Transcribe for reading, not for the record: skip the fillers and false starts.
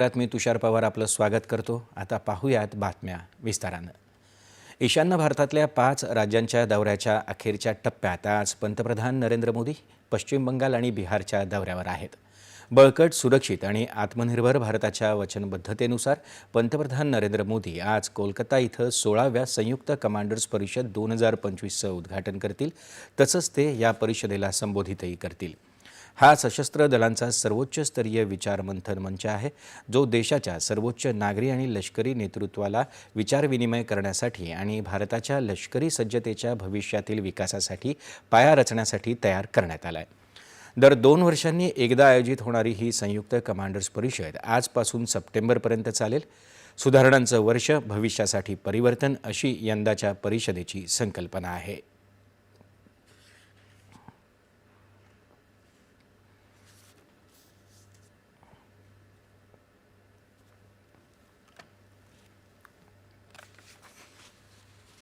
मी तुषार पवार आपलं स्वागत करतो। आता पाहूयात बातम्या विस्तारानं। ईशान्य भारतातल्या 5 राज्यांच्या दौऱ्याच्या अखेरच्या टप्प्यात आज पंतप्रधान नरेंद्र मोदी पश्चिम बंगाल आणि बिहारच्या दौऱ्यावर आहेत। बळकट, सुरक्षित आणि आत्मनिर्भर भारताच्या वचनबद्धतेनुसार पंतप्रधान नरेंद्र मोदी आज कोलकाता इथं 16व्या संयुक्त कमांडर्स परिषद 2025चं उद्घाटन करतील। तसंच ते या परिषदेला संबोधितही करतील। हा सशस्त्र दलांचा सर्वोच्च स्तरीय विचारमंथन मंच आहे, जो देशाच्या सर्वोच्च नागरी आणि लष्करी नेतृत्वाला विचारविनिमय करण्यासाठी आणि भारताच्या लष्करी सज्जतेच्या भविष्यातील विकासासाठी पाया रचण्यासाठी तयार करण्यात आला आहे। दर 2 वर्षांनी एकदा आयोजित होणारी ही संयुक्त कमांडर्स परिषद आजपासून सप्टेंबरपर्यंत चालेल। सुधारणांचं वर्ष, भविष्यासाठी परिवर्तन अशी यंदाच्या परिषदेची संकल्पना आहे।